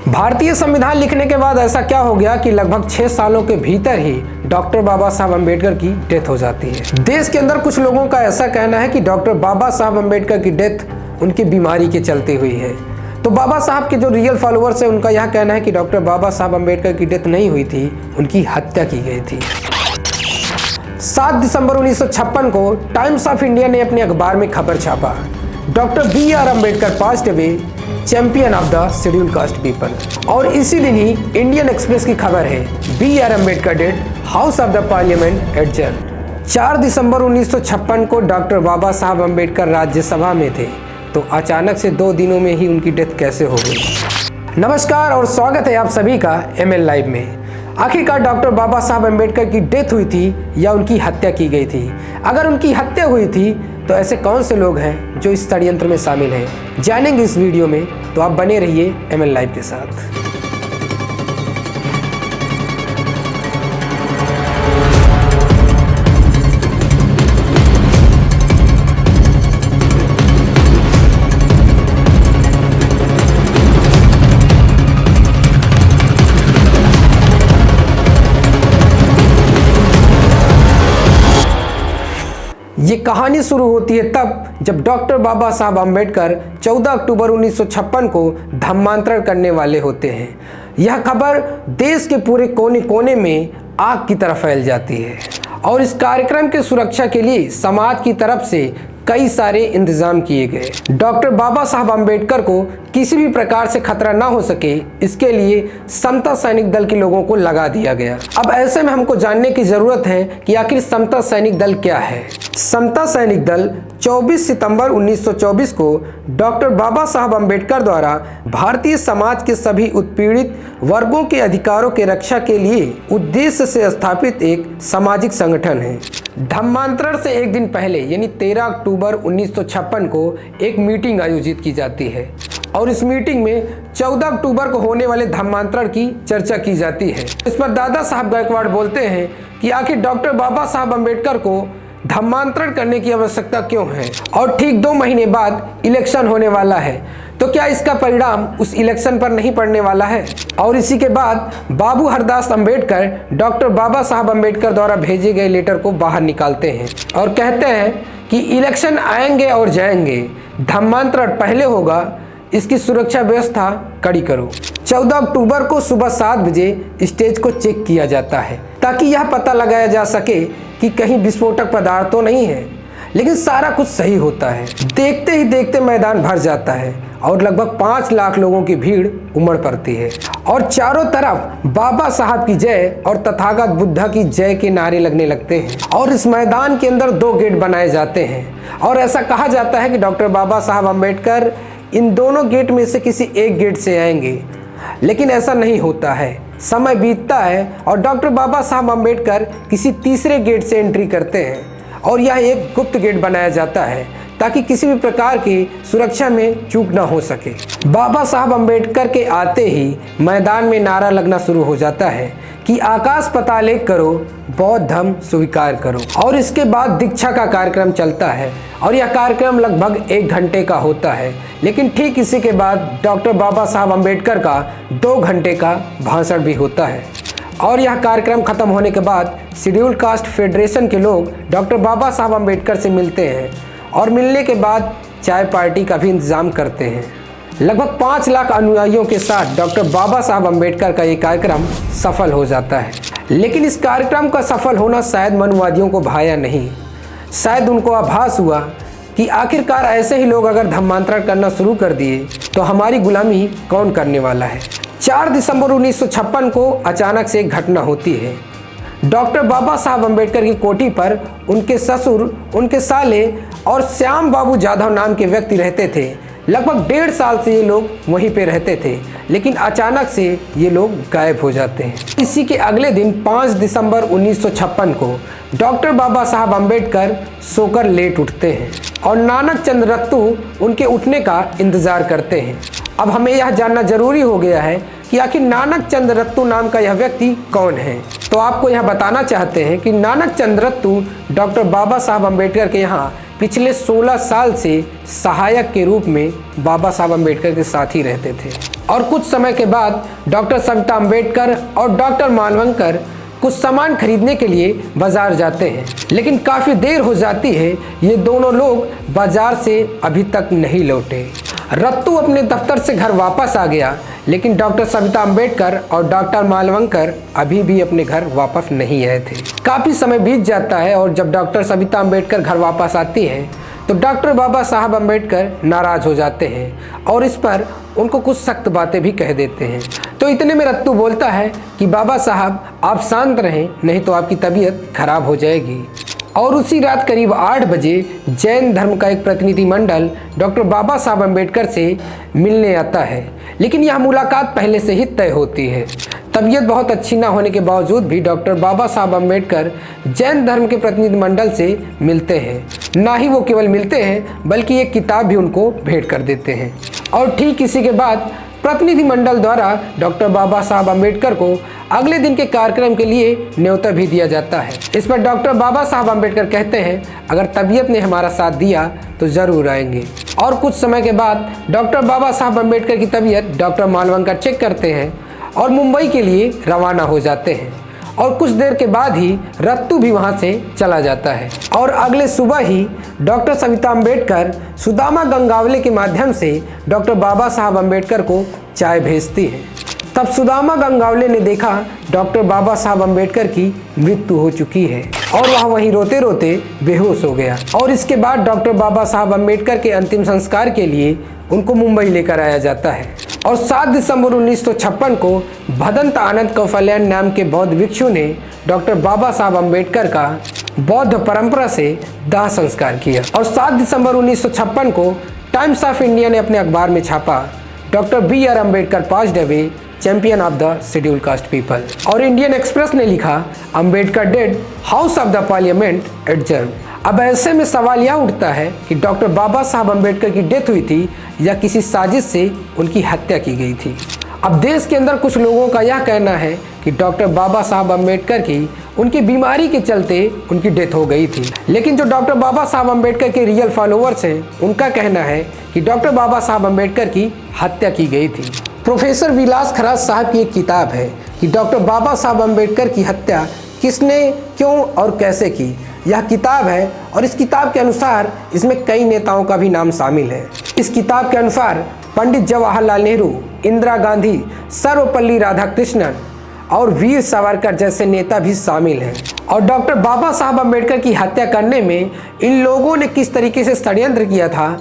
भारतीय संविधान लिखने के बाद ऐसा क्या हो गया कि लगभग 6 सालों के भीतर ही डॉक्टर बाबा साहब अम्बेडकर की डेथ हो जाती है। देश के अंदर कुछ लोगों का ऐसा कहना है कि डॉक्टर बाबा साहब अम्बेडकर की डेथ उनकी बीमारी के चलते हुई है। तो बाबा साहब के जो रियल फॉलोअर्स है उनका यह कहना है कि डॉक्टर बाबा साहब अम्बेडकर की डेथ नहीं हुई थी, उनकी हत्या की गई थी। 7 दिसंबर 1956 को टाइम्स ऑफ इंडिया ने अपने अखबार में खबर छापा, doctor B R. Ambedkar passed away, champion of the scheduled caste people. और इसी दिन ही इंडियन एक्सप्रेस की खबर है, B R. Ambedkar dead, house of the parliament adjourn. 4 दिसंबर 1956 को डॉक्टर बाबा साहब अम्बेडकर राज्यसभा में थे, तो अचानक से 2 दिनों में ही उनकी डेथ कैसे हो गई। नमस्कार और स्वागत है आप सभी का ML लाइव में। आखिरकार डॉक्टर बाबा साहब अम्बेडकर की डेथ हुई थी या उनकी हत्या की गई थी? अगर उनकी हत्या हुई थी तो ऐसे कौन से लोग हैं जो इस षड्यंत्र में शामिल हैं, जानेंगे इस वीडियो में। तो आप बने रहिए ML लाइव के साथ। ये कहानी शुरू होती है तब जब डॉक्टर बाबा साहब अम्बेडकर 14 अक्टूबर 1956 को धर्मांतरण करने वाले होते हैं। यह खबर देश के पूरे कोने कोने में आग की तरह फैल जाती है और इस कार्यक्रम की सुरक्षा के लिए समाज की तरफ से कई सारे इंतजाम किए गए। डॉक्टर बाबा साहब अम्बेडकर को किसी भी प्रकार से खतरा ना हो सके, इसके लिए समता सैनिक दल के लोगों को लगा दिया गया। अब ऐसे में हमको जानने की जरूरत है कि आखिर समता सैनिक दल क्या है। समता सैनिक दल 24 सितंबर 1924 को डॉक्टर बाबा साहब अम्बेडकर द्वारा भारतीय समाज के सभी उत्पीड़ित वर्गों के अधिकारों के रक्षा के लिए उद्देश्य से स्थापित एक सामाजिक संगठन है। धर्मांतरण से एक दिन पहले यानी 13 अक्टूबर 1956 को एक मीटिंग आयोजित की जाती है और इस मीटिंग में 14 अक्टूबर को होने वाले धर्मांतरण की चर्चा की जाती है। इस पर दादा साहब गायकवाड़ बोलते हैं कि आखिर डॉक्टर बाबा साहब अम्बेडकर को धर्मांतरण करने की आवश्यकता क्यों है, और ठीक 2 महीने बाद इलेक्शन होने वाला है, तो क्या इसका परिणाम उस इलेक्शन पर नहीं पड़ने वाला है। और इसी के बाद बाबू हरदास अम्बेडकर डॉक्टर बाबा साहब अम्बेडकर द्वारा भेजे गए लेटर को बाहर निकालते हैं और कहते हैं कि इलेक्शन आएंगे और जाएंगे, धर्मांतरण पहले होगा, इसकी सुरक्षा व्यवस्था कड़ी करो। 14 अक्टूबर को सुबह 7 बजे स्टेज को चेक किया जाता है ताकि यह पता लगाया जा सके कि कहीं विस्फोटक पदार्थ तो नहीं है, लेकिन सारा कुछ सही होता है। देखते ही देखते मैदान भर जाता है और लगभग 5 लाख लोगों की भीड़ उमड़ पड़ती है और चारों तरफ बाबा साहब की जय और तथागत बुद्धा की जय के नारे लगने लगते हैं और इस मैदान के अंदर 2 गेट बनाए जाते हैं और ऐसा कहा जाता है कि डॉक्टर बाबा साहब अम्बेडकर इन दोनों गेट में से किसी एक गेट से आएंगे, लेकिन ऐसा नहीं होता है। समय बीतता है और डॉक्टर बाबा साहब अम्बेडकर किसी तीसरे गेट से एंट्री करते हैं और यह एक गुप्त गेट बनाया जाता है ताकि किसी भी प्रकार की सुरक्षा में चूक ना हो सके। बाबा साहब अम्बेडकर के आते ही मैदान में नारा लगना शुरू हो जाता है कि आकाश पाताल एक करो, बौद्ध धर्म स्वीकार करो। और इसके बाद दीक्षा का कार्यक्रम चलता है और यह कार्यक्रम लगभग 1 घंटे का होता है, लेकिन ठीक इसी के बाद डॉक्टर बाबा साहब अम्बेडकर का 2 घंटे का भाषण भी होता है। और यह कार्यक्रम खत्म होने के बाद शेड्यूल कास्ट फेडरेशन के लोग डॉक्टर बाबा साहब अम्बेडकर से मिलते हैं और मिलने के बाद चाय पार्टी का भी इंतजाम करते हैं। लगभग 5 लाख अनुयायियों के साथ डॉक्टर बाबा साहब अम्बेडकर का ये कार्यक्रम सफल हो जाता है, लेकिन इस कार्यक्रम का सफल होना शायद मनुवादियों को भाया नहीं। शायद उनको आभास हुआ कि आखिरकार ऐसे ही लोग अगर धर्मांतरण करना शुरू कर दिए तो हमारी गुलामी कौन करने वाला है। 4 दिसंबर 1956 को अचानक से एक घटना होती है। डॉक्टर बाबा साहब अम्बेडकर की कोठी पर उनके ससुर, उनके साले और श्याम बाबू जाधव नाम के व्यक्ति रहते थे। लगभग 1.5 साल से ये लोग वहीं पे रहते थे, लेकिन अचानक से ये लोग गायब हो जाते हैं। इसी के अगले दिन 5 दिसंबर 1956 को डॉक्टर बाबा साहब अम्बेडकर सोकर लेट उठते हैं और नानक चंद रत्तू उनके उठने का इंतजार करते हैं। अब हमें यह जानना जरूरी हो गया है कि आखिर नानक चंद रत्तू नाम का यह व्यक्ति कौन है। तो आपको यह बताना चाहते हैं कि नानक चंद रत्तू डॉक्टर बाबा साहब अम्बेडकर के यहाँ पिछले 16 साल से सहायक के रूप में बाबा साहब अम्बेडकर के साथ ही रहते थे। और कुछ समय के बाद डॉक्टर सविता अम्बेडकर और डॉक्टर मालवंकर कुछ सामान खरीदने के लिए बाजार जाते हैं, लेकिन काफ़ी देर हो जाती है। ये दोनों लोग बाजार से अभी तक नहीं लौटे। रत्तू अपने दफ्तर से घर वापस आ गया, लेकिन डॉक्टर सविता अम्बेडकर और डॉक्टर मालवंकर अभी भी अपने घर वापस नहीं आए थे। काफ़ी समय बीत जाता है और जब डॉक्टर सविता अम्बेडकर घर वापस आती हैं तो डॉक्टर बाबा साहब अम्बेडकर नाराज़ हो जाते हैं और इस पर उनको कुछ सख्त बातें भी कह देते हैं। तो इतने में रत्तू बोलता है कि बाबा साहब आप शांत रहें, नहीं तो आपकी तबीयत खराब हो जाएगी। और उसी रात करीब 8 बजे जैन धर्म का एक प्रतिनिधिमंडल डॉक्टर बाबा साहब अम्बेडकर से मिलने आता है, लेकिन यह मुलाकात पहले से ही तय होती है। तबीयत बहुत अच्छी ना होने के बावजूद भी डॉक्टर बाबा साहब अम्बेडकर जैन धर्म के प्रतिनिधिमंडल से मिलते हैं। ना ही वो केवल मिलते हैं बल्कि एक किताब भी उनको भेंट कर देते हैं। और ठीक इसी के बाद प्रतिनिधिमंडल द्वारा डॉक्टर बाबा साहब अम्बेडकर को अगले दिन के कार्यक्रम के लिए न्योता भी दिया जाता है। इस पर डॉक्टर बाबा साहब अम्बेडकर कहते हैं अगर तबीयत ने हमारा साथ दिया तो ज़रूर आएंगे। और कुछ समय के बाद डॉक्टर बाबा साहब अम्बेडकर की तबीयत डॉक्टर मालवंकर चेक करते हैं और मुंबई के लिए रवाना हो जाते हैं। और कुछ देर के बाद ही रत्तू भी वहां से चला जाता है। और अगले सुबह ही डॉक्टर सविता अम्बेडकर सुदामा गंगावले के माध्यम से डॉक्टर बाबा साहब अम्बेडकर को चाय भेजती हैं। तब सुदामा गंगावले ने देखा डॉक्टर बाबा साहब अम्बेडकर की मृत्यु हो चुकी है और वह वहीं रोते रोते बेहोश हो गया। और इसके बाद डॉक्टर बाबा साहब अम्बेडकर के अंतिम संस्कार के लिए उनको मुंबई लेकर आया जाता है। और 7 दिसंबर 1956 को भदंत आनंद कौफल्यान नाम के बौद्ध भिक्षु ने डॉक्टर बाबा साहब अम्बेडकर का बौद्ध परंपरा से दाह संस्कार किया। और 7 दिसंबर 1956 को टाइम्स ऑफ इंडिया ने अपने अखबार में छापा doctor BR Ambedkar passed away, champion of the scheduled caste people. और इंडियन एक्सप्रेस ने लिखा Ambedkar dead, house of the parliament adjourn. अब ऐसे में सवाल यह उठता है कि डॉक्टर बाबा साहब अम्बेडकर की डेथ हुई थी या किसी साजिश से उनकी हत्या की गई थी। अब देश के अंदर कुछ लोगों का यह कहना है कि डॉक्टर बाबा साहब अम्बेडकर की उनकी बीमारी के चलते उनकी डेथ हो गई थी, लेकिन जो डॉक्टर बाबा साहब अम्बेडकर के रियल फॉलोअर्स हैं उनका कहना है कि डॉक्टर बाबा साहब अम्बेडकर की हत्या की गई थी। प्रोफेसर विलास खराज साहब की एक किताब है कि डॉक्टर बाबा साहब अम्बेडकर की हत्या किसने, क्यों और कैसे की। यह किताब है और इस किताब के अनुसार इसमें कई नेताओं का भी नाम शामिल है। इस किताब के अनुसार पंडित जवाहरलाल नेहरू, इंदिरा गांधी, सर्वपल्ली राधाकृष्णन और वीर सावरकर जैसे नेता भी शामिल हैं। और डॉक्टर बाबा साहब अम्बेडकर की हत्या करने में इन लोगों ने किस तरीके से षड्यंत्र किया था,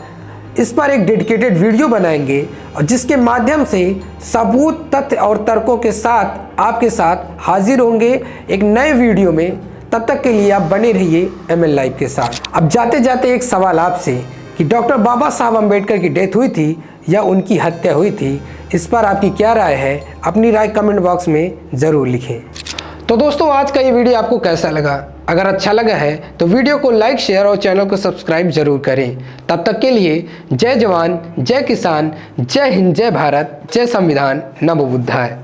इस पर एक डेडिकेटेड वीडियो बनाएंगे और जिसके माध्यम से सबूत, तथ्य और तर्कों के साथ आपके साथ हाजिर होंगे एक नए वीडियो में। तब तक के लिए आप बने रहिए ML लाइव के साथ। अब जाते जाते एक सवाल आपसे कि डॉक्टर बाबा साहब अम्बेडकर की डेथ हुई थी या उनकी हत्या हुई थी, इस पर आपकी क्या राय है? अपनी राय कमेंट बॉक्स में ज़रूर लिखें। तो दोस्तों आज का ये वीडियो आपको कैसा लगा? अगर अच्छा लगा है तो वीडियो को लाइक, शेयर और चैनल को सब्सक्राइब जरूर करें। तब तक के लिए जय जवान, जय किसान, जय हिंद, जय भारत, जय संविधान, नमो बुद्धाय।